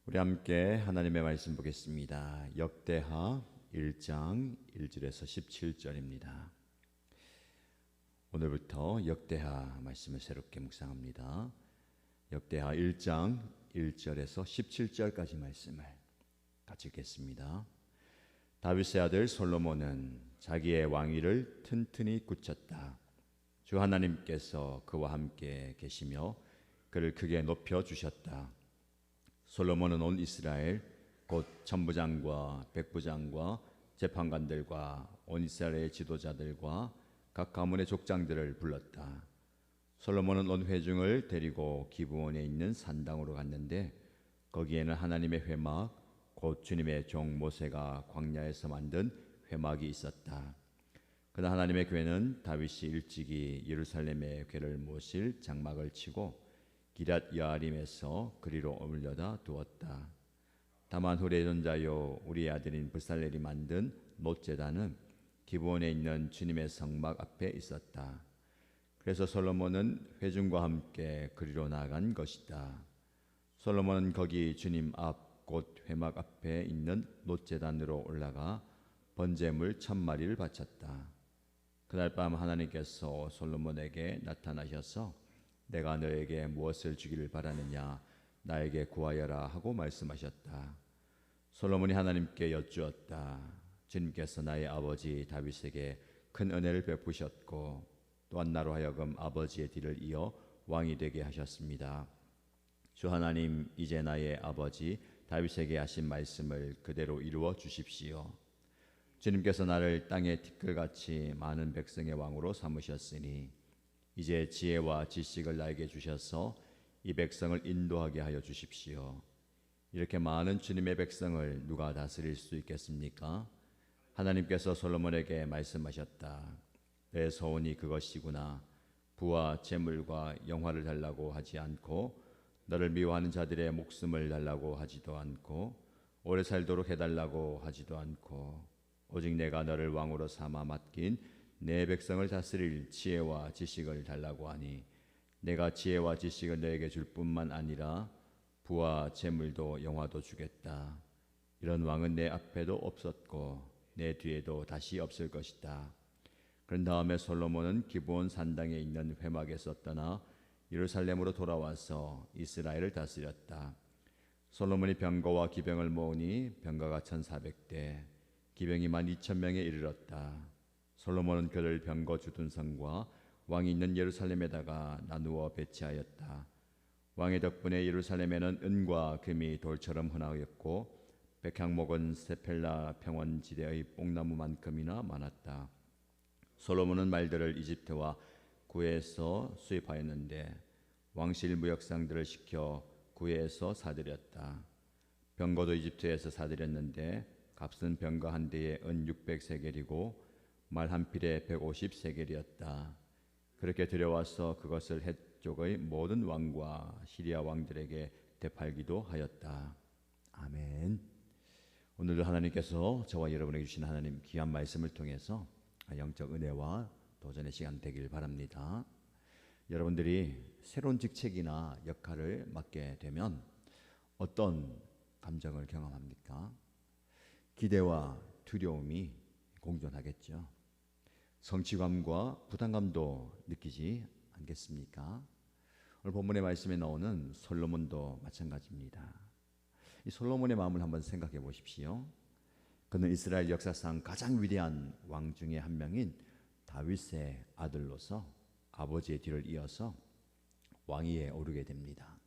우리 함께 하나님의 말씀 보겠습니다. 역대하 1장 1절에서 17절입니다. 오늘부터 역대하 말씀을 새롭게 묵상합니다. 역대하 1장 1절에서 17절까지 말씀을 같이 읽겠습니다. 다윗의 아들 솔로몬은 자기의 왕위를 튼튼히 굳혔다. 주 하나님께서 그와 함께 계시며 그를 크게 높여 주셨다. 솔로몬은 온 이스라엘 곧 천부장과 백부장과 재판관들과 온 이스라엘의 지도자들과 각 가문의 족장들을 불렀다. 솔로몬은 온 회중을 데리고 기브온에 있는 산당으로 갔는데 거기에는 하나님의 회막 곧 주님의 종 모세가 광야에서 만든 회막이 있었다. 그러나 하나님의 궤는 다윗이 일찍이 예루살렘의 궤를 모실 장막을 치고 기럇 여아림에서 그리로 올려다 두었다. 다만 후레 전자요 우리의 아들인 브살렐이 만든 놋제단은 기브온에 있는 주님의 성막 앞에 있었다. 그래서 솔로몬은 회중과 함께 그리로 나아간 것이다. 솔로몬은 거기 주님 앞 곧 회막 앞에 있는 놋제단으로 올라가 번제물 1000마리를 바쳤다. 그날 밤 하나님께서 솔로몬에게 나타나셔서 내가 너에게 무엇을 주기를 바라느냐 나에게 구하여라 하고 말씀하셨다. 솔로몬이 하나님께 여쭈었다. 주님께서 나의 아버지 다윗에게 큰 은혜를 베푸셨고 또한 나로 하여금 아버지의 뒤를 이어 왕이 되게 하셨습니다. 주 하나님, 이제 나의 아버지 다윗에게 하신 말씀을 그대로 이루어 주십시오. 주님께서 나를 땅의 티끌같이 많은 백성의 왕으로 삼으셨으니 이제 지혜와 지식을 나에게 주셔서 이 백성을 인도하게 하여 주십시오. 이렇게 많은 주님의 백성을 누가 다스릴 수 있겠습니까? 하나님께서 솔로몬에게 말씀하셨다. 내 소원이 그것이구나. 부와 재물과 영화를 달라고 하지 않고 너를 미워하는 자들의 목숨을 달라고 하지도 않고 오래 살도록 해달라고 하지도 않고 오직 내가 너를 왕으로 삼아 맡긴 내 백성을 다스릴 지혜와 지식을 달라고 하니 내가 지혜와 지식을 너에게 줄 뿐만 아니라 부와 재물도 영화도 주겠다. 이런 왕은 내 앞에도 없었고 내 뒤에도 다시 없을 것이다. 그런 다음에 솔로몬은 기브온 산당에 있는 회막에서 떠나 예루살렘으로 돌아와서 이스라엘을 다스렸다. 솔로몬이 병거와 기병을 모으니 병거가 1400대, 기병이 12,000명에 이르렀다. 솔로몬은 그를 병거 주둔성과 왕이 있는 예루살렘에다가 나누어 배치하였다. 왕의 덕분에 예루살렘에는 은과 금이 돌처럼 흔하였고 백향목은 세펠라 평원지대의 뽕나무만큼이나 많았다. 솔로몬은 말들을 이집트와 구에서 수입하였는데 왕실 무역상들을 시켜 구에서 사들였다. 병거도 이집트에서 사들였는데 값은 병거 한 대에 은 600세겔이고 말 한 필에 150세겔이었다. 그렇게 들여와서 그것을 헷족의 모든 왕과 시리아 왕들에게 되팔기도 하였다. 아멘. 오늘도 하나님께서 저와 여러분에게 주신 하나님 귀한 말씀을 통해서 영적 은혜와 도전의 시간 되길 바랍니다. 여러분들이 새로운 직책이나 역할을 맡게 되면 어떤 감정을 경험합니까? 기대와 두려움이 공존하겠죠. 성취감과 부담감도 느끼지 않겠습니까? 오늘 본문의 말씀에 나오는 솔로몬도 마찬가지입니다. 이 솔로몬의 마음을 한번 생각해 보십시오. 그는 이스라엘 역사상 가장 위대한 왕 중에 한 명인 다윗의 아들로서 아버지의 뒤를 이어서 왕위에 오르게 됩니다.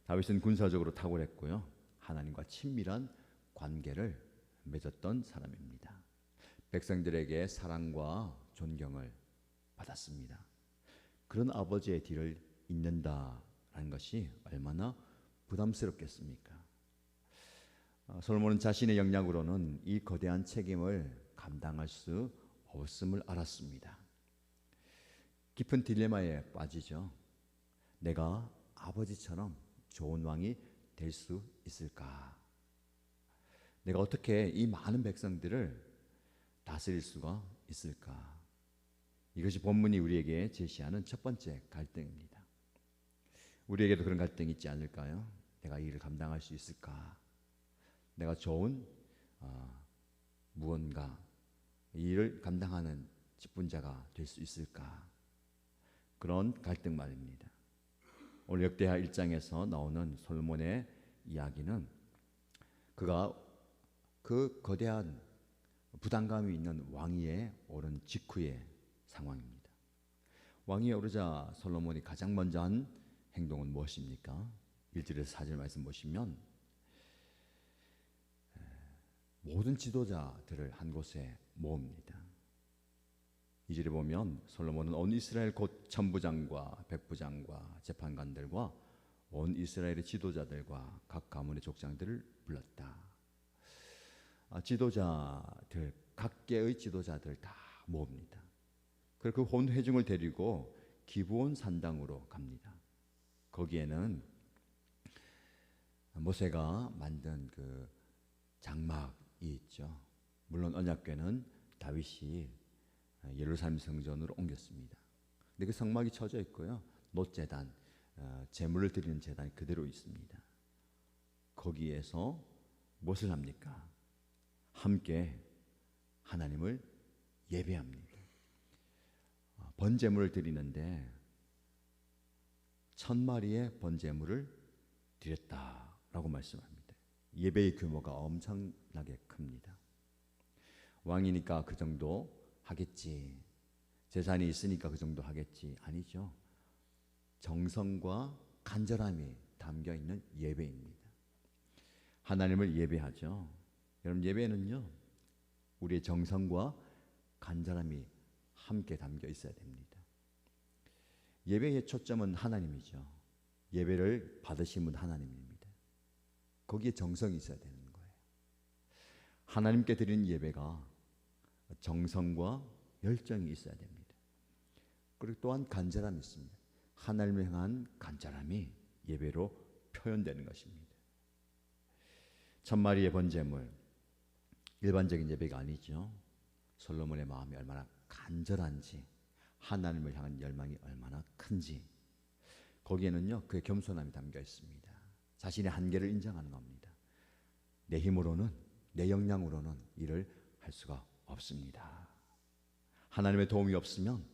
다윗은 군사적으로 탁월했고요. 하나님과 친밀한 관계를 맺었던 사람입니다. 백성들에게 사랑과 존경을 받았습니다. 그런 아버지의 뒤를 잇는다라는 것이 얼마나 부담스럽겠습니까? 솔로몬은 자신의 역량으로는 이 거대한 책임을 감당할 수 없음을 알았습니다. 깊은 딜레마에 빠지죠. 내가 아버지처럼 좋은 왕이 될 수 있을까? 내가 어떻게 이 많은 백성들을 다스릴 수가 있을까? 이것이 본문이 우리에게 제시하는 첫 번째 갈등입니다. 우리에게도 그런 갈등이 있지 않을까요? 내가 이 일을 감당할 수 있을까? 내가 좋은 무언가 이 일을 감당하는 직분자가 될 수 있을까? 그런 갈등 말입니다. 오늘 역대하 1장에서 나오는 솔로몬의 이야기는 그가 그 거대한 부담감이 있는 왕위에 오른 직후의 상황입니다. 왕위에 오르자 솔로몬이 가장 먼저 한 행동은 무엇입니까? 1절에서 4절 말씀 보시면 모든 지도자들을 한 곳에 모읍니다. 2절에 보면 솔로몬은 온 이스라엘 곧 천부장과 백부장과 재판관들과 온 이스라엘의 지도자들과 각 가문의 족장들을 불렀다. 지도자들, 각계의 지도자들 다 모읍니다. 그리고 그 온 회중을 데리고 기브온 산당으로 갑니다. 거기에는 모세가 만든 그 장막이 있죠. 물론 언약궤는 다윗이 예루살렘 성전으로 옮겼습니다. 근데 그 성막이 쳐져 있고요. 놋제단, 제물을 드리는 제단이 그대로 있습니다. 거기에서 무엇을 합니까? 함께 하나님을 예배합니다. 번제물을 드리는데 1000마리의 번제물을 드렸다라고 말씀합니다. 예배의 규모가 엄청나게 큽니다. 왕이니까 그 정도 하겠지. 재산이 있으니까 그 정도 하겠지. 아니죠. 정성과 간절함이 담겨 있는 예배입니다. 하나님을 예배하죠. 여러분, 예배는요, 우리의 정성과 간절함이 함께 담겨 있어야 됩니다. 예배의 초점은 하나님이죠. 예배를 받으신 분 하나님입니다. 거기에 정성이 있어야 되는 거예요. 하나님께 드리는 예배가 정성과 열정이 있어야 됩니다. 그리고 또한 간절함이 있습니다. 하나님을 향한 간절함이 예배로 표현되는 것입니다. 1000마리의 번제물, 일반적인 예배가 아니죠. 솔로몬의 마음이 얼마나 간절한지, 하나님을 향한 열망이 얼마나 큰지, 거기에는요 그의 겸손함이 담겨 있습니다. 자신의 한계를 인정하는 겁니다. 내 힘으로는, 내 역량으로는 일을 할 수가 없습니다. 하나님의 도움이 없으면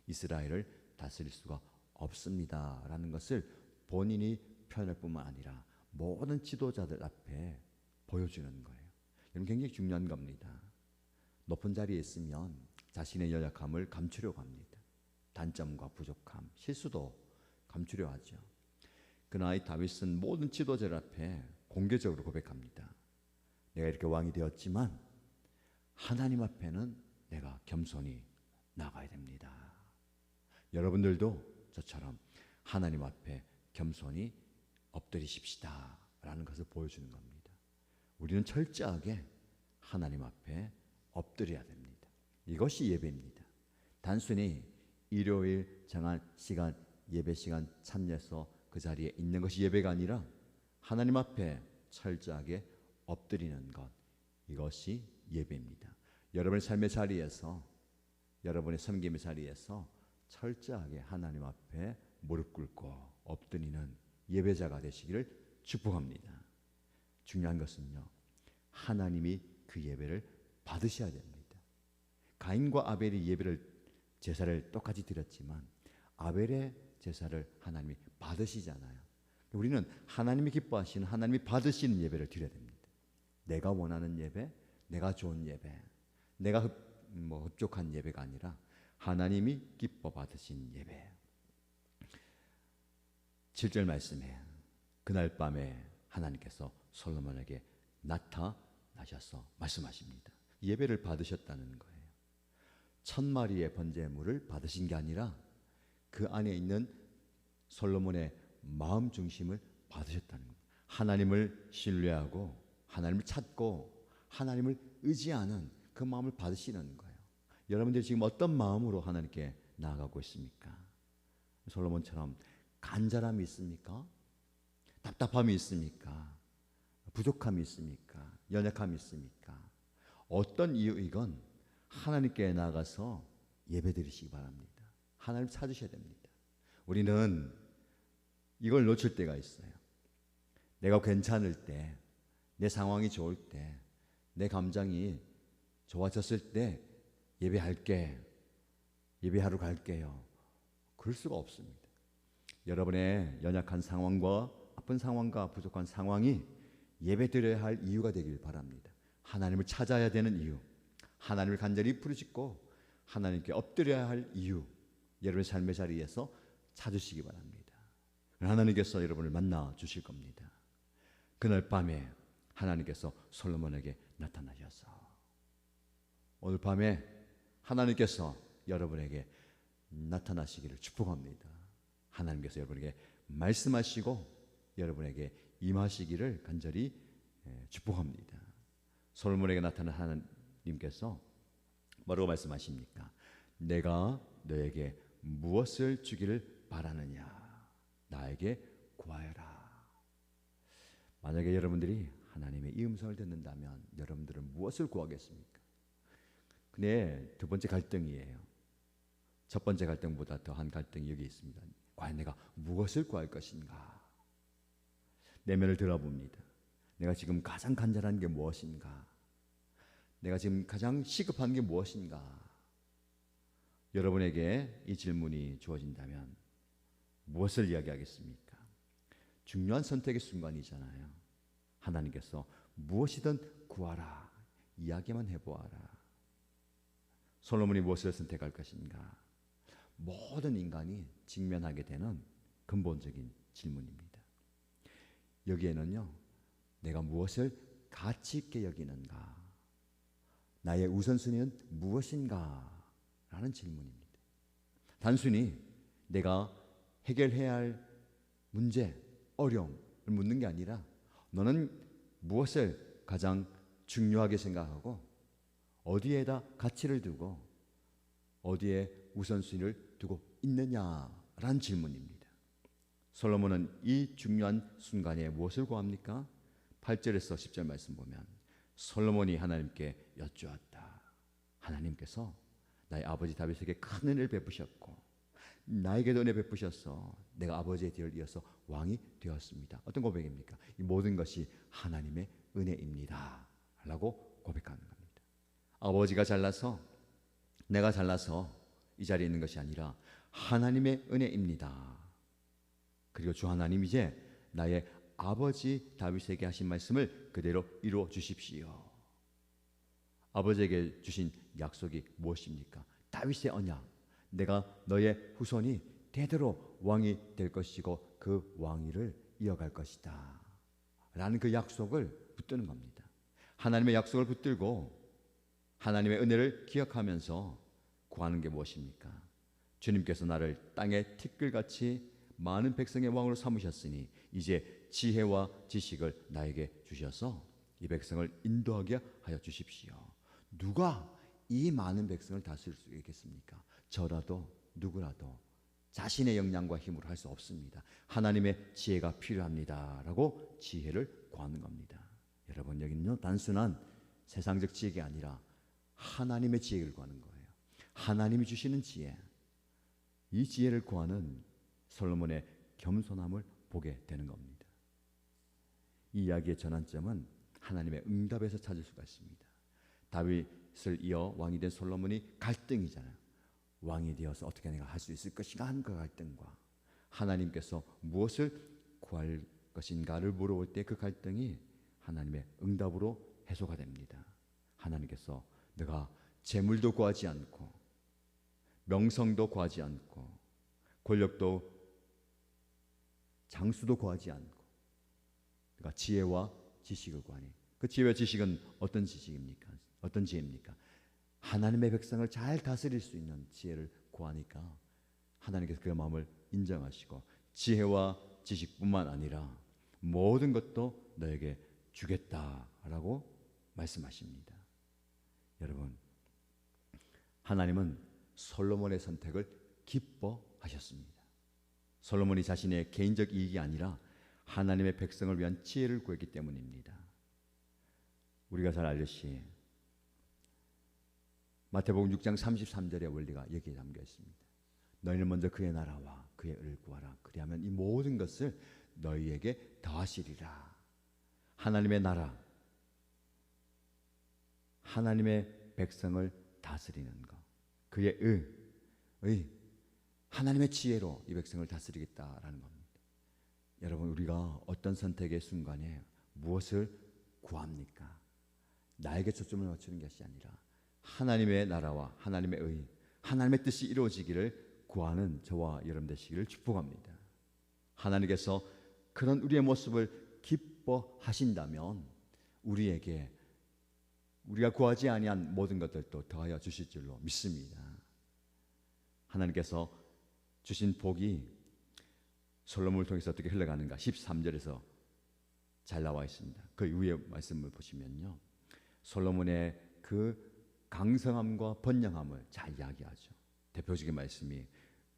이스라엘을 다스릴 수가 없습니다 라는 것을 본인이 표현할 뿐만 아니라 모든 지도자들 앞에 보여주는 거예요. 여러분, 굉장히 중요한 겁니다. 높은 자리에 있으면 자신의 연약함을 감추려고 합니다. 단점과 부족함, 실수도 감추려 하죠. 그러나 이 다윗은 모든 지도자들 앞에 공개적으로 고백합니다. 내가 이렇게 왕이 되었지만 하나님 앞에는 내가 겸손히 나가야 됩니다. 여러분들도 저처럼 하나님 앞에 겸손히 엎드리십시다 라는 것을 보여주는 겁니다. 우리는 철저하게 하나님 앞에 엎드려야 됩니다. 이것이 예배입니다. 단순히 일요일 정한 시간, 예배 시간 참여해서 그 자리에 있는 것이 예배가 아니라 하나님 앞에 철저하게 엎드리는 것, 이것이 예배입니다. 여러분의 삶의 자리에서, 여러분의 섬김의 자리에서 철저하게 하나님 앞에 무릎 꿇고 엎드리는 예배자가 되시기를 축복합니다. 중요한 것은요, 하나님이 그 예배를 받으셔야 됩니다. 가인과 아벨이 제사를 똑같이 드렸지만 아벨의 제사를 하나님이 받으시잖아요. 우리는 하나님이 기뻐하시는, 하나님이 받으시는 예배를 드려야 됩니다. 내가 원하는 예배, 내가 좋은 예배, 내가 흡족한 예배가 아니라 하나님이 기뻐 받으신 예배. 7절 말씀에 그날 밤에 하나님께서 솔로몬에게 나타나셔서 말씀하십니다. 예배를 받으셨다는 거예요. 1000마리의 번제물을 받으신 게 아니라 그 안에 있는 솔로몬의 마음 중심을 받으셨다는 거예요. 하나님을 신뢰하고 하나님을 찾고 하나님을 의지하는 그 마음을 받으시는 거예요. 여러분들이 지금 어떤 마음으로 하나님께 나아가고 있습니까? 솔로몬처럼 간절함이 있습니까? 답답함이 있습니까? 부족함이 있습니까? 연약함이 있습니까? 어떤 이유이건 하나님께 나아가서 예배드리시기 바랍니다. 하나님 찾으셔야 됩니다. 우리는 이걸 놓칠 때가 있어요. 내가 괜찮을 때, 내 상황이 좋을 때, 내 감정이 좋아졌을 때 예배할게, 예배하러 갈게요. 그럴 수가 없습니다. 여러분의 연약한 상황과 아픈 상황과 부족한 상황이 예배드려야 할 이유가 되길 바랍니다. 하나님을 찾아야 되는 이유, 하나님을 간절히 부르짖고 하나님께 엎드려야 할 이유, 여러분의 삶의 자리에서 찾으시기 바랍니다. 하나님께서 여러분을 만나 주실 겁니다. 그날 밤에 하나님께서 솔로몬에게 나타나셔서 오늘 밤에 하나님께서 여러분에게 나타나시기를 축복합니다. 하나님께서 여러분에게 말씀하시고 여러분에게 임하시기를 간절히 축복합니다. 솔로몬에게 나타난 하나님께서 뭐라고 말씀하십니까? 내가 너에게 무엇을 주기를 바라느냐? 나에게 구하여라. 만약에 여러분들이 하나님의 이 음성을 듣는다면 여러분들은 무엇을 구하겠습니까? 근데 두 번째 갈등이에요. 첫 번째 갈등보다 더한 갈등이 여기 있습니다. 과연 내가 무엇을 구할 것인가? 내면을 들어봅니다. 내가 지금 가장 간절한 게 무엇인가? 내가 지금 가장 시급한 게 무엇인가? 여러분에게 이 질문이 주어진다면 무엇을 이야기하겠습니까? 중요한 선택의 순간이잖아요. 하나님께서 무엇이든 구하라, 이야기만 해보아라. 솔로몬이 무엇을 선택할 것인가? 모든 인간이 직면하게 되는 근본적인 질문입니다. 여기에는요, 내가 무엇을 가치 있게 여기는가? 나의 우선순위는 무엇인가? 라는 질문입니다. 단순히 내가 해결해야 할 문제, 어려움을 묻는 게 아니라 너는 무엇을 가장 중요하게 생각하고 어디에다 가치를 두고 어디에 우선순위를 두고 있느냐라는 질문입니다. 솔로몬은 이 중요한 순간에 무엇을 구합니까? 8절에서 10절 말씀 보면 솔로몬이 하나님께 여쭈었다. 하나님께서 나의 아버지 다윗에게 큰 은혜를 베푸셨고 나에게도 은혜 베푸셔서 내가 아버지의 뒤를 이어서 왕이 되었습니다. 어떤 고백입니까? 이 모든 것이 하나님의 은혜입니다 라고 고백하는 겁니다. 아버지가 잘나서 내가 잘나서 이 자리에 있는 것이 아니라 하나님의 은혜입니다. 그리고 주 하나님 이제 나의 아버지 다윗에게 하신 말씀을 그대로 이루어 주십시오. 아버지에게 주신 약속이 무엇입니까? 다윗의 언약, 내가 너의 후손이 대대로 왕이 될 것이고 그 왕위를 이어갈 것이다 라는 그 약속을 붙드는 겁니다. 하나님의 약속을 붙들고 하나님의 은혜를 기억하면서 구하는 게 무엇입니까? 주님께서 나를 땅의 티끌같이 많은 백성의 왕으로 삼으셨으니 이제 지혜와 지식을 나에게 주셔서 이 백성을 인도하게 하여 주십시오. 누가 이 많은 백성을 다스릴 수 있겠습니까? 저라도 누구라도 자신의 역량과 힘으로 할 수 없습니다. 하나님의 지혜가 필요합니다 라고 지혜를 구하는 겁니다. 여러분, 여기는요 단순한 세상적 지혜가 아니라 하나님의 지혜를 구하는 거예요. 하나님이 주시는 지혜, 이 지혜를 구하는 솔로몬의 겸손함을 보게 되는 겁니다. 이 이야기의 전환점은 하나님의 응답에서 찾을 수가 있습니다. 다윗을 이어 왕이 된 솔로몬이 갈등이잖아요. 왕이 되어서 어떻게 내가 할 수 있을 것인가 하는 그 갈등과 하나님께서 무엇을 구할 것인가를 물어볼 때 그 갈등이 하나님의 응답으로 해소가 됩니다. 하나님께서 내가 재물도 구하지 않고 명성도 구하지 않고 권력도 장수도 구하지 않고 그러니까 지혜와 지식을 구하니 그 지혜와 지식은 어떤 지식입니까? 어떤 지혜입니까? 하나님의 백성을 잘 다스릴 수 있는 지혜를 구하니까 하나님께서 그 마음을 인정하시고 지혜와 지식뿐만 아니라 모든 것도 너에게 주겠다라고 말씀하십니다. 여러분, 하나님은 솔로몬의 선택을 기뻐하셨습니다. 솔로몬이 자신의 개인적 이익이 아니라 하나님의 백성을 위한 지혜를 구했기 때문입니다. 우리가 잘 알듯이 마태복음 6장 33절의 원리가 여기에 담겨 있습니다. 너희는 먼저 그의 나라와 그의 의를 구하라. 그리하면 이 모든 것을 너희에게 더하시리라. 하나님의 나라, 하나님의 백성을 다스리는 것, 그의 하나님의 지혜로 이 백성을 다스리겠다라는 겁니다. 여러분, 우리가 어떤 선택의 순간에 무엇을 구합니까? 나에게 초점을 맞추는 것이 아니라 하나님의 나라와 하나님의 하나님의 뜻이 이루어지기를 구하는 저와 여러분 되시기를 축복합니다. 하나님께서 그런 우리의 모습을 기뻐하신다면 우리에게 우리가 구하지 아니한 모든 것들도 더하여 주실 줄로 믿습니다. 하나님께서 주신 복이 솔로몬을 통해서 어떻게 흘러가는가 13절에서 잘 나와 있습니다. 그 위에 말씀을 보시면요, 솔로몬의 그 강성함과 번영함을 잘 이야기하죠. 대표적인 말씀이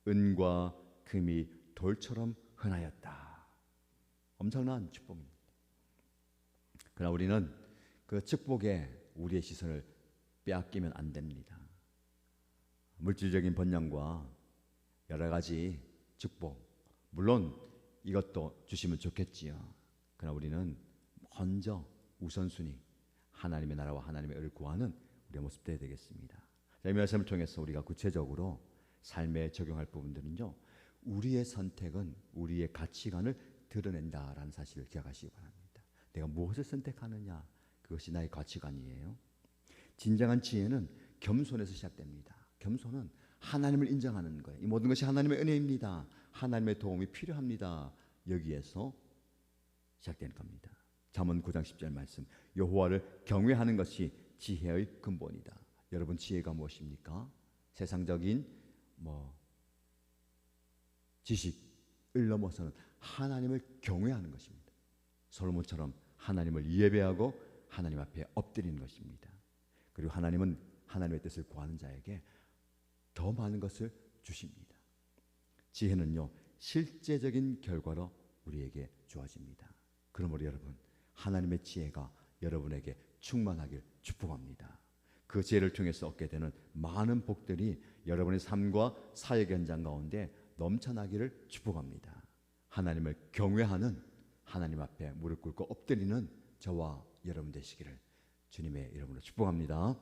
은과 금이 돌처럼 흔하였다. 엄청난 축복입니다. 그러나 우리는 그 축복에 우리의 시선을 빼앗기면 안 됩니다. 물질적인 번영과 여러 가지 축복, 물론 이것도 주시면 좋겠지요. 그러나 우리는 먼저 우선순위 하나님의 나라와 하나님의 의를 구하는 우리의 모습 되어야 되겠습니다. 이 말씀을 통해서 우리가 구체적으로 삶에 적용할 부분들은요, 우리의 선택은 우리의 가치관을 드러낸다라는 사실을 기억하시기 바랍니다. 내가 무엇을 선택하느냐, 그것이 나의 가치관이에요. 진정한 지혜는 겸손에서 시작됩니다. 겸손은 하나님을 인정하는 거예요. 이 모든 것이 하나님의 은혜입니다. 하나님의 도움이 필요합니다. 여기에서 시작되는 겁니다. 잠언 9장 10절 말씀, 여호와를 경외하는 것이 지혜의 근본이다. 여러분, 지혜가 무엇입니까? 세상적인 지식을 넘어서는 하나님을 경외하는 것입니다. 솔로몬처럼 하나님을 예배하고 하나님 앞에 엎드리는 것입니다. 그리고 하나님은 하나님의 뜻을 구하는 자에게 더 많은 것을 주십니다. 지혜는요, 실제적인 결과로 우리에게 주어집니다. 그러므로 여러분, 하나님의 지혜가 여러분에게 충만하길 축복합니다. 그 지혜를 통해서 얻게 되는 많은 복들이 여러분의 삶과 사역 현장 가운데 넘쳐나기를 축복합니다. 하나님을 경외하는, 하나님 앞에 무릎 꿇고 엎드리는 저와 여러분 되시기를 주님의 이름으로 축복합니다.